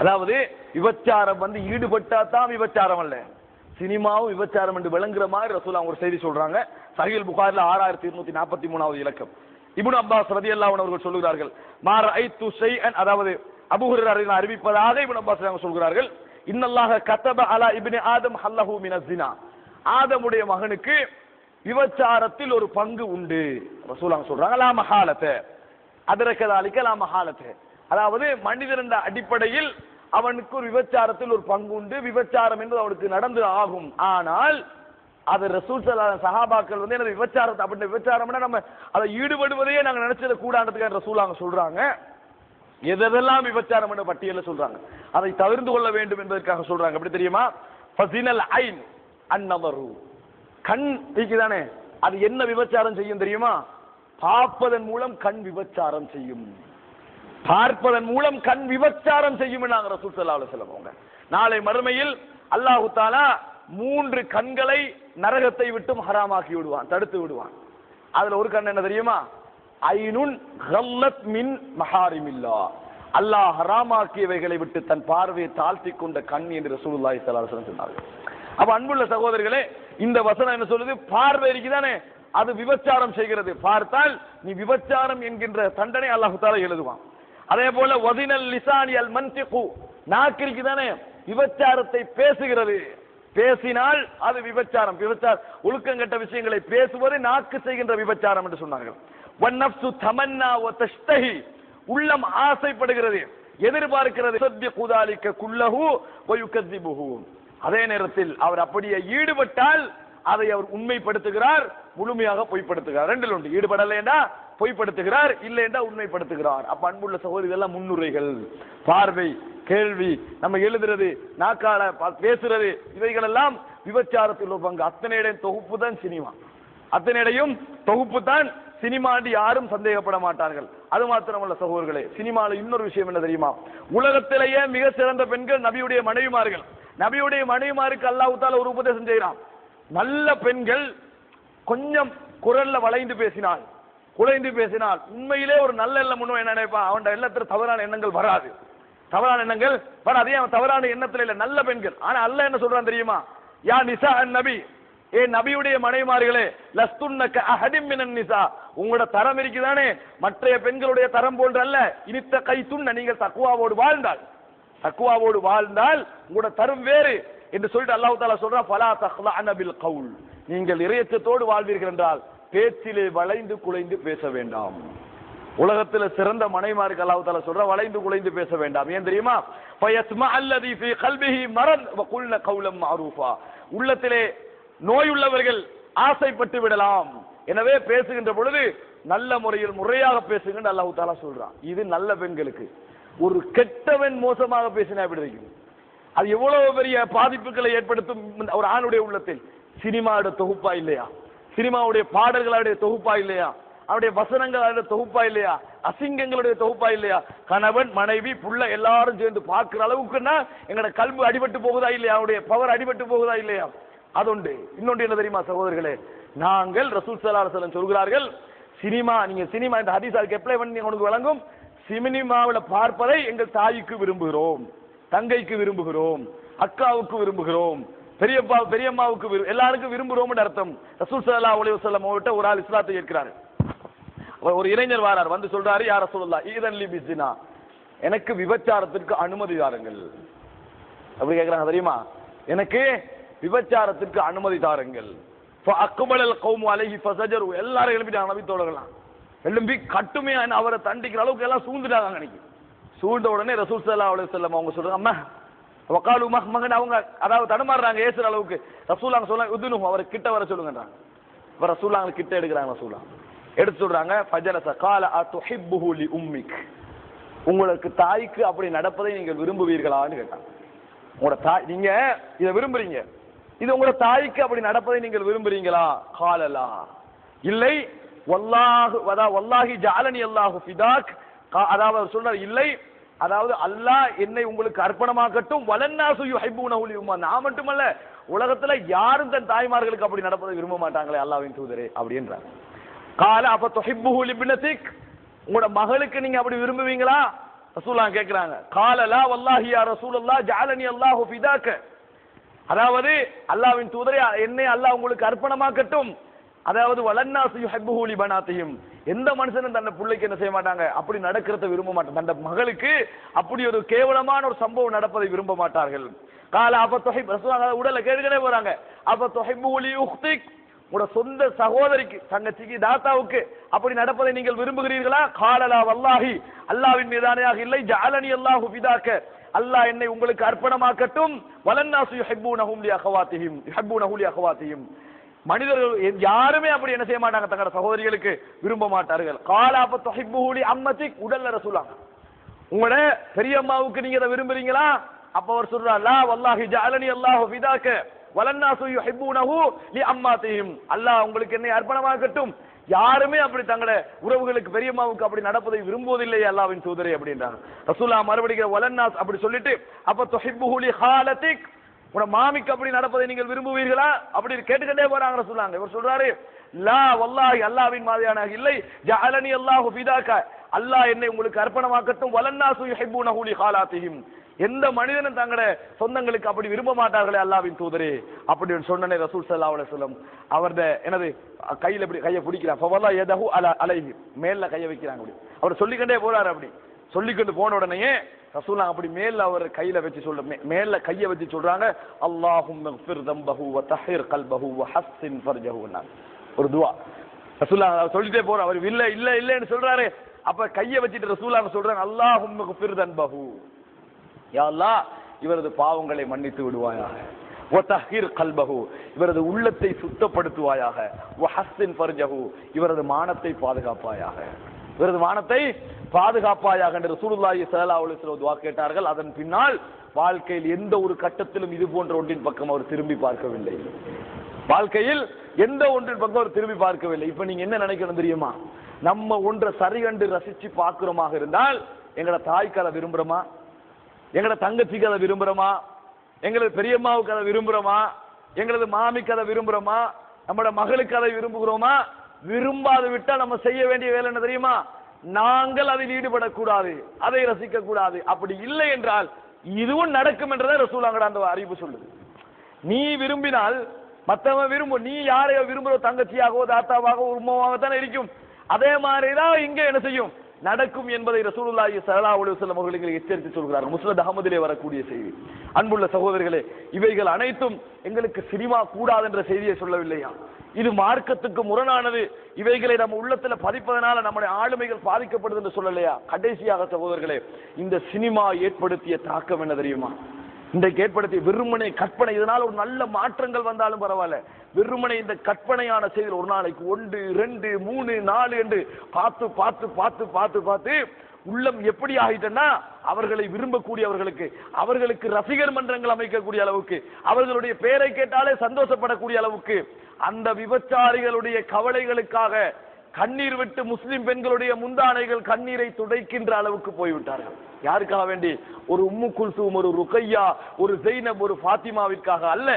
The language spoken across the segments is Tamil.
அதாவது விபச்சாரம் ஈடுபட்டா தான் விபச்சாரம் அல்ல, சினிமாவும் விபச்சாரம் என்று விளங்குற மாதிரி ரசூலுல்லாஹ் ஒரு செய்தி சொல்றாங்க. சஹீஹ் புகாரில 6243வது இலக்கம். இப்னு அப்பாஸ் ரலியல்லாஹு அன்ஹு அவர்கள் சொல்கிறார்கள், மா ரஅய்து ஷைஅன், அதாவது அபூ ஹுரைரா அறிவிப்பதாக இப்னு அப்பாஸ் சொல்கிறார்கள், இன்னல்லாஹ கதப அலா இப்னி ஆதம் ஹல்லஹு மினஸ் ஸினா, ஆதமுடைய மகனுக்கு விபச்சாரத்தில் ஒரு பங்கு உண்டு. ரசூலுல்லாஹ் சொல்றாங்க, லா மஹாலத அதரகதாலிக லா மஹாலத, அதாவது மனிதன் என்ற அடிப்படையில் அவனுக்கு ஒரு விபச்சாரத்தில் ஒரு பங்கு உண்டு, விபச்சாரம் என்பது அவனுக்கு நடந்து ஆகும். ஆனால் அது ரசூல் ஸல்லல்லாஹு அலைஹி சஹாபாக்கள் என்ன விபச்சாரத்தை அப்படி விபச்சாரம்னா நம்ம அதை ஈடுபடுவதையே நாங்க நினைச்சத கூடாதுன்னு ரசூலுல்லாஹ் சொல்றாங்க. எதெல்லாம் விபச்சாரம் என்ற பட்டியல சொல்றாங்க, அதை தவிர்த்து கொள்ள வேண்டும் என்பதற்காக சொல்றாங்க. எப்படி தெரியுமா? ஃபஸினல் ஐன் அன்னதரு, கண் இருக்குதானே, அது என்ன விபச்சாரம் செய்யும் தெரியுமா? பார்ப்பதன் மூலம் கண் விபச்சாரம் செய்யும், பார்ப்பதன் மூலம் கண் விபச்சாரம் செய்யும் நாங்க ரசூல் ஸல்லல்லாஹு அலைஹி வஸல்லம். நாளை மறுமையில் அல்லாஹ் தஆலா 3 கண்களை நரகத்தை விட்டும் ஹராமாக்கி விடுவான், தடுத்து விடுவான். அதுல ஒரு கண் என்ன தெரியுமா? ஐனுன் கல்லத் மின் மஹாரிமில்லாஹ், அல்லாஹ் ஹராமாக்கியவைகளை விட்டு தன் பார்வையை தாழ்த்தி கொண்ட கண் என்று ரசூலுல்லாஹி ஸல்லல்லாஹு அலைஹி வஸல்லம் சொன்னார்கள். அப்ப அன்புள்ள சகோதரர்களே, இந்த வசனம் என்ன சொல்லுது? பார்வை இருக்குதானே, அது விபச்சாரம் செய்கிறது, பார்த்தால் நீ விபச்சாரம் என்கின்ற தண்டனை அல்லாஹ் தஆலா எழுதுவான். அதே போல வதினல் லிசானி அல் மன்திகு, நாக்கு இருக்குதானே, விபச்சாரத்தை பேசுகிறது, பேசினால் அது விபச்சாரம், ஒழுக்கங்கட்ட விஷயங்களை பேசுவது நாக்கு செய்கின்ற விபச்சாரம் என்று சொன்னார்கள். வன்னஃப்சு தமன்னா வ தஷ்தஹி, உள்ளம் ஆசைப்படுகிறது, எதிர்பார்க்கிறது, ஸத்யகு ذلك குல்லஹு வ யுகذிபுஹு, அதே நேரத்தில் அவர் அப்படியே ஈடுபட்டால் அதை அவர் உண்மைப்படுத்துகிறார், முழுமையாக பொய்ப்படுத்துகிறார். ரெண்டில் ஒன்று, ஈடுபடலைன்னா பொய்ப்படுத்துகிறார், இல்லைன்னா உண்மைப்படுத்துகிறார். அப்ப அன்புள்ள சகோதரி, இதெல்லாம் முன்னுரைகள். பார்வை, கேள்வி, நம்ம எழுதுறது, நாக்கால பேசுறது, இவைகள் எல்லாம் விபச்சாரத்தில் ஒரு பங்கு. அத்தனையுடைய தொகுப்பு தான் சினிமா, அத்தனையுடையும் தொகுப்பு தான் சினிமா என்று யாரும் சந்தேகப்பட மாட்டார்கள். அது மாத்திரமல்ல சகோதரர்களே, சினிமாவில் இன்னொரு விஷயம் என்ன தெரியுமா? உலகத்திலேயே மிக சிறந்த பெண்கள் நபியுடைய மனைவிமார்கள். நபியுடைய மனைவிமாருக்கு அல்லாஹ் தஆலா ஒரு உபதேசம் செய்கிறான். நல்ல பெண்கள் கொஞ்சம் குரல்ல வளைந்து பேசினால், குலைந்து பேசினால், உண்மையிலே ஒரு நல்ல எண்ணம் முன்னும் என்ன நினைப்பான், அவன் எண்ணத்துல தவறான எண்ணங்கள் வராது, தவறான எண்ணங்கள் வராது. அவன் தவறான எண்ணத்துல இல்ல, நல்ல பெண்கள். ஆனா அல்லாஹ் என்ன சொல்றான் தெரியுமா? யா நிசா நபி, ஏ நபியுடைய மனைவிமார்களே, லஸ்துன்னக அஹதிம் மினன் நிசா, உங்களோட தரம் இருக்குதானே மற்றைய பெண்களுடைய தரம் போன்ற அல்ல. இனித்த கைத்துன்ன, நீங்கள் தக்வாவோடு வாழ்ந்தால், தக்வாவோடு வாழ்ந்தால் உங்களோட தரம் வேறு என்று சொல்லிட்டு அல்லாஹ் தஆலா சொல்றான், ஃபலா தக்லஅன பில் கவுல், நீங்கள் இறையச்சத்தோடு வாழ்வீர்கள் என்றால் பேச்சிலே வளைந்து குலைந்து பேச வேண்டாம். உலகத்தில் சிறந்த மனைவிமாருக்கு அல்லாஹ் தஆலா சொல்ற, வளைந்து குலைந்து பேச வேண்டாம். ஏன் தெரியுமா? ஃபயஸ்மா அல்லதி ஃபீ கல்பிஹி மரத் வ குல்ன கௌலம் மஅரூஃபா, உள்ளத்திலே நோயுள்ளவர்கள் ஆசைப்பட்டு விடலாம். எனவே பேசுகின்ற பொழுது நல்ல முறையில் முறையாக பேசுகின்ற அல்லாஹ் தஆலா சொல்றான். இது நல்ல பெண்களுக்கு. ஒரு கெட்டவன் மோசமாக பேசினா எப்படி இருக்கும்? அது எவ்வளவு பெரிய பாதிப்புகளை ஏற்படுத்தும் ஒரு ஆணுடைய உள்ளத்தில். சினிமாவுடைய தொகுப்பா இல்லையா? சினிமாவுடைய பாடல்களுடைய தொகுப்பா இல்லையா? அவருடைய வசனங்களுடைய தொகுப்பா இல்லையா? அசிங்கங்களுடைய தொகுப்பா இல்லையா? கணவன், மனைவி, புள்ள எல்லாரும் சேர்ந்து பார்க்கிற அளவுக்குன்னா எங்களோட கல்வி அடிபட்டு போகுதா இல்லையா? அவருடைய பவர் அடிபட்டு போகுதா இல்லையா? அதொன்று. இன்னொன்று என்ன தெரியுமா சகோதரர்களே? நாங்கள் ரசூல் ஸல்லல்லாஹு அலைஹி வஸல்லம் சொல்கிறார்கள், சினிமா, நீங்க சினிமா இந்த ஹதீஸ் அதுக்கு அப்ளை பண்ணி உங்களுக்கு வழங்கும், சினிமாவில் பார்ப்பதை எங்கள் தாய்க்கு விரும்புகிறோம், தங்கைக்கு விரும்புகிறோம், அக்காவுக்கு விரும்புகிறோம், பெரியம்மாவுக்கு எல்லாருக்கும் விரும்புகிறோம் அர்த்தம். ரசூல் ஸல்லல்லாஹு அலைஹி வஸல்லம் அவர்கிட்ட ஒரு ஆள் இஸ்லாத்தை ஏற்கிறார். ஒரு இளைஞர் வாரார், வந்து சொல்றாரு, யா ரசூலுல்லாஹ் ஈதன் லி பிஸ்ஸினா, எனக்கு விபச்சாரத்திற்கு அனுமதி தாருங்கள். அப்படி கேட்கிறாங்க தெரியுமா? எனக்கு விபச்சாரத்திற்கு அனுமதி தாருங்கள். ஃபஅக்பலல் கௌமு அலைஹி ஃபஸஜரு, எல்லாரும் எழுப்பிட்டாங்க நபி தோழர்களாம். எழும்பி கட்டுமையா அவரை தண்டிக்கிற அளவுக்கு எல்லாம் சூழ்ந்துட்டாங்க. அன்னைக்கு சூழ்ந்த உடனே ரசூல் ஸல்லல்லாஹு அலைஹி வஸல்லம் அவங்க சொல்றாங்க, அம்மா வகாலு மகன், அவங்க அதாவது தடுமாறுறாங்க ஏசுற அளவுக்கு. ரசூலுல்லாஹ் சொல்றாங்க, உதுனு, அவரை கிட்ட வர சொல்லுங்கன்றாங்க. இப்ப ரசூலுல்லாஹ் கிட்ட எடுக்கிறாங்க. ரசூலுல்லாஹ் எடுத்து சொல்றாங்க, ஃபஜலஸ கால அதுஹிப்புஹு லி உம்மிக், உங்களுக்கு தாய்க்கு அப்படி நடப்பதை நீங்கள் விரும்புவீர்களான்னு கேட்டாங்க. உங்களோட தாய், நீங்க இதை விரும்புறீங்க, இது உங்களோட தாய்க்கு அப்படி நடப்பதை நீங்கள் விரும்புறீங்களா? காலலா, இல்லை. வல்லாஹு வல்லாஹி ஜஅலனி அல்லாஹு ஃபிதாக், அதாவது சொல்றார், இல்லை, அதாவது அல்லாஹ் என்னை உங்களுக்கு அர்ப்பணமாக்கட்டும். வலன்னாசு யுஹிப்புனஹு லி உம்மா, நான் மட்டுமல்ல உலகத்துல யாரும் தன் தாய்மார்களுக்கு அப்படி நடப்பதை விரும்ப மாட்டாங்களே அல்லாஹ்வின் தூதரே அப்படின்றாங்க. கால அப்ப துஹிப்புஹு லி பினதிக், உங்களோட மகளுக்கு நீங்க அப்படி விரும்புவீங்களா? ரசூலுல்லாஹ் கேக்குறாங்க, கால லா வல்லாஹி யா ரசூலல்லாஹ் ஜஅலனி அல்லாஹு ஃபிதாக. அதாவது அல்லாஹ்வின் தூதரே, என்னை அல்லாஹ் உங்களுக்கு அர்ப்பணமாக்கட்டும். அதாவது வலன்னாசு யுஹிப்புஹு லிபனாத்திஹிம், எந்த மனுஷனும் தன்னை பிள்ளைக்கு என்ன செய்ய மாட்டாங்க, அப்படி நடக்கிறத விரும்ப மாட்டாங்க. தன்னை மகளுக்கு அப்படி ஒரு கேவலமான ஒரு சம்பவம் நடப்பதை விரும்ப மாட்டார்கள். கால அப்ப தொஹிப், ரசூலுல்லாஹ் உடல கேட்டுக்கிட்டே போறாங்க, அப்ப தொஹிப்புஹு லி உக்திக், உங்களோட சொந்த சகோதரிக்கு, தங்கச்சிக்கு, தாத்தாவுக்கு அப்படி நடப்பதை நீங்கள் விரும்புகிறீர்களா? காலலா வல்லாஹி, அல்லாஹ்வின் மீதானையாக இல்லை, ஜஅலனி அல்லாஹு ஃபிதாக, அல்லாஹ் என்னை உங்களுக்கு அர்ப்பணமாக்கட்டும். வலன்னாசு யுஹிப்புனஹும் லி அഖவாத்திஹிம், யுஹிப்புனஹு லி அഖவாத்திஹிம், மனிதர்கள் யாருமே அப்படி என்ன செய்ய மாட்டாங்க, தங்களோட சகோதரிகளுக்கு விரும்ப மாட்டார்கள். கால அப்ப தொஹிப்புஹு லி அம்மத்திக், உடல்ல ரசூலுல்லாஹ் உங்களோட பெரியம்மாவுக்கு நீங்க அதை விரும்புறீங்களா? அப்ப அவர் சொல்றார், லா வல்லாஹி ஜஅலனி அல்லாஹு ஃபிதாக வலன்னாசு யுஹிப்புனஹு லி அம்மாத்திஹிம், அல்லாஹ் உங்களுக்கு என்னை அர்ப்பணமாக்கட்டும். யாருமே அப்படி தங்களோட உறவுகளுக்கு பெரியம்மாவுக்கு அப்படி நடப்பதை விரும்புவதில்லை அல்லாஹ்வின் தூதரே அப்படின்றாங்க. ரசூலுல்லாஹ் மறுபடியும் வலன்னாஸ் அப்படி சொல்லிட்டு, அப்ப துஹிப்புஹு லி ஹாலத்திக், உன மாமிக்கு அப்படி நடப்பதை நீங்கள் விரும்புவீர்களா? அப்படி கேட்டுக்கிட்டே போறாங்க ரசூலுல்லாஹ். இவர் சொல்றாரு, லா வல்லாஹி, அல்லாஹ்வின் மாதிரியான இல்லை, ஜஅலனி அல்லாஹு ஃபிதாக, அல்லாஹ் என்னை உங்களுக்கு அர்ப்பணமாக்கட்டும். வலன்னாசு யுஹிப்புனஹு லி ஹாலாத்திஹிம், எந்த மனிதனும் தங்களோட சொந்தங்களுக்கு அப்படி விரும்ப மாட்டார்களே அல்லாஹ்வின் தூதரே அப்படின்னு சொன்னனே ரசூல் ஸல்லல்லாஹு அலைஹி வஸல்லம் அவர்த எனது கையில இப்படி கையை பிடிக்கிறார். ஃபவல்லா யதஹு அலைஹி, மேல்ல கையை வைக்கிறாங்க. அப்படி அவர் சொல்லிக்கிட்டே போறாரு. அப்படி சொல்லிக்கிட்டு போன உடனே ரசூலுல்லாஹ் அப்படி மேல்ல அவர் கையில வச்சு மேல்ல கையை வச்சு சொல்றாங்க, அல்லாஹும்ம இக்ஃபிர் தம்பஹு வ தஹிர் கல்பஹு வ ஹஸ்ஸின் ஃபர்ஜஹு, ஒரு துஆ. ரசூலுல்லாஹ் சொல்லிட்டே போறார். அவர் இல்ல இல்ல இல்லன்னு சொல்றாரு. அப்ப கையை வச்சிட்டு ரசூலுல்லாஹ் சொல்றாங்க, அல்லாஹும்ம இக்ஃபிர் தம்பஹு, யா அல்லாஹ் இவரது பாவங்களை மன்னித்து விடுவாயாக. வ தஹிர் கல்பஹு, இவரது உள்ளத்தை சுத்தப்படுத்துவாயாக. வ ஹஸ்ஸின் ஃபர்ஜஹு, இவரது மானத்தை பாதுகாப்பாயாக, இவரது மானத்தை பாதுகாப்பாயாக என்று ரசூலுல்லாஹி ஸல்லல்லாஹு அலைஹி வஸல்லம் துஆ கேட்டார்கள். அதன் பின்னால் வாழ்க்கையில் எந்த ஒரு கட்டத்திலும் இது போன்ற ஒன்றின் பக்கம் அவர் திரும்பி பார்க்கவில்லை. வாழ்க்கையில் எந்த ஒன்றின் பக்கம் அவர் திரும்பி பார்க்கவில்லை. இப்ப நீங்க என்ன நினைக்கணும் தெரியுமா? நம்ம ஒன்றை சரி கண்டு ரசிச்சு பார்க்கிறோமாக இருந்தால், எங்கட தாய்க்கு அதை விரும்புறோமா, எங்களோட தங்கச்சிக்கு அதை விரும்புறோமா, எங்களது பெரியம்மாவுக்கு அதை விரும்புறோமா, எங்களது மாமிக்கு அதை விரும்புறோமா, நம்மளோட மகளுக்கு அதை விரும்புகிறோமா? விரும்பாது விட்டால் நம்ம செய்ய வேண்டிய வேலை என்ன தெரியுமா? நாங்கள் அதில் ஈடுபடக்கூடாது, அதை ரசிக்க கூடாது. அப்படி இல்லை என்றால் இதுவும் நடக்கும் என்றதை ரசூலுல்லாஹ் அந்த அறிவு சொல்லுது. நீ விரும்பினால் மற்றவன் விரும்பும், நீ யாரையோ விரும்புற தங்கச்சியாகவோ தாத்தாவாகவோ உம்மாவாக தானே இருக்கும். அதே மாதிரிதான் இங்க என்ன செய்யும், நடக்கும் என்பதை ரசூலுல்லாஹி ஸல்லல்லாஹு அலைஹி வஸல்லம் அவர்கள் எச்சரித்து சொல்கிறார்கள். முஸ்னத் அஹ்மதிலே வரக்கூடிய செய்தி. அன்புள்ள சகோதரர்களே, இவைகள் அனைத்தும் எங்களுக்கு சினிமா கூடாது என்ற செய்தியை சொல்லவில்லையா? இது மார்க்கத்துக்கு முரணானது. இவைகளை நம்ம உள்ளத்துல பதிப்பதனால நம்முடைய ஆளுமைகள் பாதிக்கப்படுது என்று சொல்லலையா? கடைசியாக சகோதரர்களே, இந்த சினிமா ஏற்படுத்திய தாக்கம் என்ன தெரியுமா? இன்றைக்கு ஏற்படுத்திய வெறுமனை கற்பனை, இதனால் ஒரு நல்ல மாற்றங்கள் வந்தாலும் பரவாயில்ல, வெறுமனை இந்த கற்பனையான செய்தியில் ஒரு நாளைக்கு 1, 2, 3, 4 என்று பார்த்து பார்த்து பார்த்து பார்த்து பார்த்து உள்ளம் எப்படி ஆகிட்டனா, அவர்களை விரும்பக்கூடியவர்களுக்கு, அவர்களுக்கு ரசிகர் மன்றங்கள் அமைக்கக்கூடிய அளவுக்கு, அவர்களுடைய பெயரை கேட்டாலே சந்தோஷப்படக்கூடிய அளவுக்கு, அந்த விபச்சாரிகளுடைய கவலைகளுக்காக கண்ணீர் விட்டு முஸ்லிம் பெண்களுடைய முந்தானைகள் கண்ணீரை துடைக்கின்ற அளவுக்கு போய்விட்டார்கள். யாருக்காக வேண்டி? ஒரு உம்மு குல்சூம், ஒரு ருக்கையா, ஒரு ஜெய்னப், ஒரு ஃபாத்திமாவிற்காக அல்ல,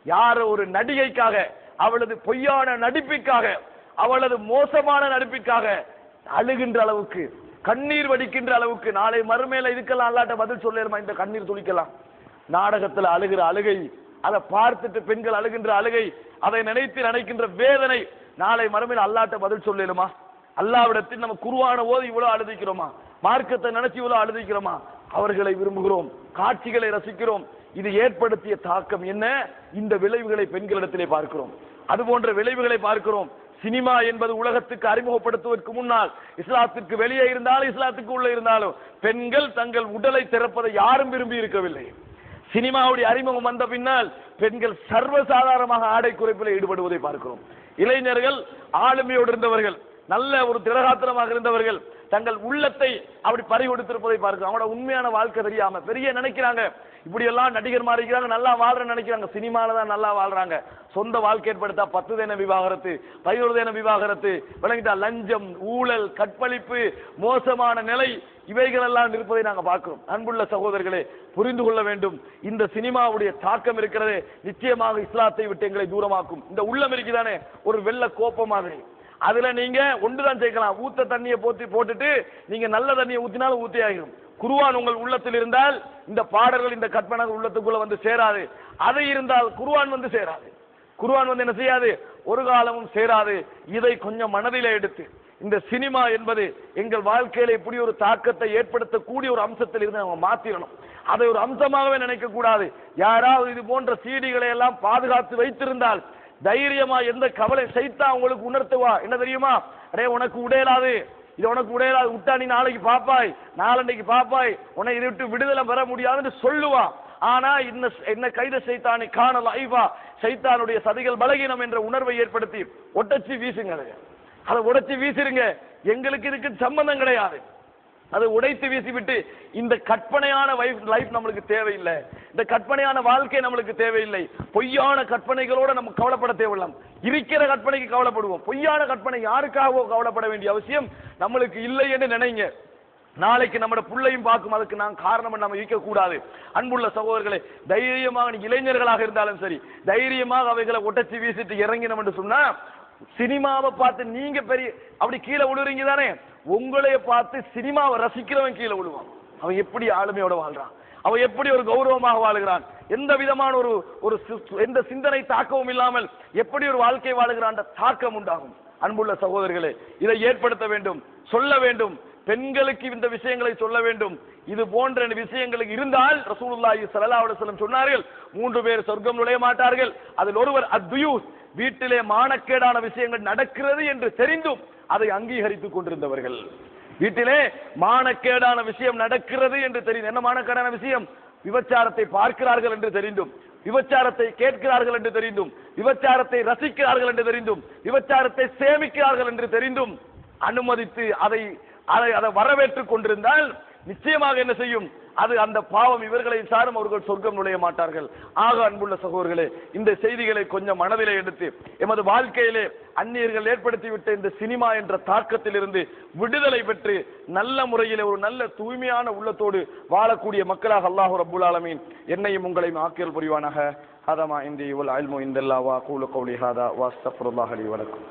யார ஒரு நடிகைக்காக, அவளது பொய்யான நடிப்பிற்காக, அவளது மோசமான நடிப்பிற்காக அழுகின்ற அளவுக்கு, கண்ணீர் வடிக்கின்ற அளவுக்கு. நாளை மறுமையில இதுக்கெல்லாம் அல்லாட்ட பதில் சொல்லேருமா? இந்த கண்ணீர் துளிக்கலாம். நாடகத்துல அழுகிற அழுகை, அதை பார்த்துட்டு பெண்கள் அழுகின்ற அழுகை, அதை நினைக்கின்ற வேதனை, நாளை மறுமையில் அல்லாட்ட பதில் சொல்லேருமா? அல்லாவிடத்தில் நம்ம குர்ஆனை ஓதி இவ்வளவு அழுதிக்கிறோமா? மார்க்கத்தை நினைச்சு இவ்வளவு அழுதிக்கிறோமா? அவர்களை விரும்புகிறோம், காட்சிகளை ரசிக்கிறோம். இது ஏற்படுத்திய தாக்கம் என்ன? இந்த விளைவுகளை பெண்களிடத்திலே பார்க்கிறோம். அது போன்ற விளைவுகளை பார்க்கிறோம். சினிமா என்பது உலகத்துக்கு அறிமுகப்படுத்துவதற்கு முன்னால், இஸ்லாத்திற்கு வெளியே இருந்தாலும் இஸ்லாத்துக்கு உள்ள இருந்தாலும், பெண்கள் தங்கள் உடலை திறப்பதை யாரும் விரும்பி இருக்கவில்லை. சினிமாவுடைய அறிமுகம் வந்த பின்னால் பெண்கள் சர்வசாதாரணமாக ஆடை குறைப்பில் ஈடுபடுவதை பார்க்கிறோம். இளைஞர்கள், ஆளுமையோடு இருந்தவர்கள், நல்ல ஒரு திரகாத்திரமாக இருந்தவர்கள், தங்கள் உள்ளத்தை அப்படி பறி கொடுத்திருப்பதை பார்க்கிறோம். அவங்களோட உண்மையான வாழ்க்கை தெரியாம பெரிய நினைக்கிறாங்க, இப்படி எல்லாம் நடிகர் மாதிரி இருக்கிறாங்க, நல்லா வாழ்ற நினைக்கிறாங்க, சினிமால தான் நல்லா வாழ்றாங்க. சொந்த வாழ்க்கை ஏற்படுத்தா 10 தின விவாகரத்து, 11 தின விவாகரத்து, விளங்கிட்டா லஞ்சம், ஊழல், கற்பழிப்பு, மோசமான நிலை, இவைகள் எல்லாம் இருப்பதை நாங்கள் பார்க்கிறோம். அன்புள்ள சகோதரர்களே, புரிந்து கொள்ள வேண்டும், இந்த சினிமாவுடைய தாக்கம் இருக்கிறதே நிச்சயமாக இஸ்லாத்தை விட்டு எங்களை தூரமாக்கும். இந்த உள்ளம் இருக்குதானே, ஒரு வெள்ள கோப்ப மாதிரி, அதுல நீங்க ஒன்றுதான் சேர்க்கலாம். ஊத்த தண்ணியை போட்டுட்டு நீங்க நல்ல தண்ணியை ஊத்தினாலும் ஊத்தி ஆகிரும். குர்ஆன் உங்கள் உள்ளத்தில் இருந்தால் இந்த பாடல்கள் இந்த கற்பனைகள் உள்ளத்துக்குள்ள வந்து சேராது. அது இருந்தால் குர்ஆன் வந்து சேராது. குர்ஆன் வந்து என்ன செய்யாது, ஒரு காலமும் சேராது. இதை கொஞ்சம் மனதிலே எடுத்து, இந்த சினிமா என்பது எங்கள் வாழ்க்கையில இப்படி ஒரு தாக்கத்தை ஏற்படுத்தக்கூடிய ஒரு அம்சத்தில் இருந்து நம்ம மாத்திரணும். அதை ஒரு அம்சமாகவே நினைக்க கூடாது. யாராவது இது போன்ற சீடிகளை எல்லாம் பாதுகாத்து வைத்திருந்தால் தைரியமா எந்த கவலை செய்தா உங்களுக்கு உணர்த்துவா என்ன தெரியுமா, அடே உனக்கு உடையலாது, இது உனக்கு உடையலாது, விட்டா நீ நாளைக்கு பாப்பாய், நாளன்னைக்கு பாப்பாய், உன்னை இதை விட்டு விடுதலை பெற முடியாதுன்னு சொல்லுவா. ஆனா என்ன கைத சைத்தானி காணல் ஐவா, சைத்தானுடைய சதிகள் பலகீனம் என்ற உணர்வை ஏற்படுத்தி ஒட்டச்சி வீசுங்க. அதை உடைச்சு வீசிருங்க. எங்களுக்கு இதுக்கு சம்பந்தம் கிடையாது. அதை உடைத்து வீசிவிட்டு இந்த கற்பனையான லைஃப் நம்மளுக்கு தேவையில்லை, இந்த கற்பனையான வாழ்க்கை நம்மளுக்கு தேவையில்லை. பொய்யான கற்பனைகளோட நம்ம கவலைப்பட தேவையில்லை. இருக்கிற கற்பனைக்கு கவலைப்படுவோம். பொய்யான கற்பனை யாருக்காகவோ கவலைப்பட வேண்டிய அவசியம் நம்மளுக்கு இல்லை என்று நினைங்க. நாளைக்கு நம்ம புள்ளையும் பார்க்கும், அதுக்கு நான் காரணம் நம்ம இருக்க கூடாது. அன்புள்ள சகோதரர்களே, தைரியமாக இளைஞர்களாக இருந்தாலும் சரி, தைரியமாக அவைகளை ஒட்டச்சி வீசிட்டு இறங்கினோம் என்று சொன்னா, சினிமாவை பார்த்து நீங்க பெரிய அப்படி கீழே விழுறீங்க தானே, உங்களைய பார்த்து சினிமாவை ரசிக்கிறவன் கீழே விழுவான். அவன் எப்படி ஆளுமையோட வாழ்றான், அவன் எப்படி ஒரு கௌரவமாக வாழ்கிறான், எந்த விதமான ஒரு எந்த சிந்தனை தாக்கமும் இல்லாமல் எப்படி ஒரு வாழ்க்கை வாழுகிறான் தாக்கம் உண்டாகும். அன்புள்ள சகோதரர்களே, இதை ஏற்படுத்த வேண்டும், சொல்ல வேண்டும். பெண்களுக்கு இந்த விஷயங்களை சொல்ல வேண்டும். இது போன்ற விஷயங்களுக்கு இருந்தால் ரசூலுல்லாஹி ஸல்லல்லாஹு அலைஹி வஸல்லம் சொன்னார்கள், 3 பேர் சொர்க்கம் நுழைய மாட்டார்கள். அதில் ஒருவர் அத்யுஸ், வீட்டிலே மானக்கேடான விஷயங்கள் நடக்கிறது என்று தெரிந்தும் அதை அங்கீகரித்துக் கொண்டிருந்தவர்கள். வீட்டிலே மானக்கேடான விஷயம் நடக்கிறது என்று தெரியும். என்ன மானக்கேடான விஷயம்? விபச்சாரத்தை பார்க்கிறார்கள் என்று தெரிந்தும், விபச்சாரத்தை கேட்கிறார்கள் என்று தெரிந்தும், விபச்சாரத்தை ரசிக்கிறார்கள் என்று தெரிந்தும், விபச்சாரத்தை சேமிக்கிறார்கள் என்று தெரிந்தும் அனுமதித்து அதை வரவேற்றுக் கொண்டிருந்தால் நிச்சயமாக என்ன செய்யும், அது அந்த பாவம் இவர்களை சாரும், அவர்கள் சொர்க்கம் நுழைய மாட்டார்கள். ஆக அன்புள்ள சகோதரர்களே, இந்த செய்திகளை கொஞ்சம் மனதிலே எடுத்து எமது வாழ்க்கையிலே அந்நியர்கள் ஏற்படுத்திவிட்ட இந்த சினிமா என்ற தாக்கத்தில் இருந்து விடுதலை பெற்று நல்ல முறையிலே ஒரு நல்ல தூய்மையான உள்ளத்தோடு வாழக்கூடிய மக்களாக அல்லாஹ் ரப்புல் ஆலமீன் என்னையும் உங்களையும் ஆக்கியல் புரிவானாக. ஹதமா இந்தி வல் இல்மு இந்தல்லாஹ் வ அகூலு கௌலி ஹாதா வ அஸ்தக்ஃபிருல்லாஹ் லி வ லக்கும்.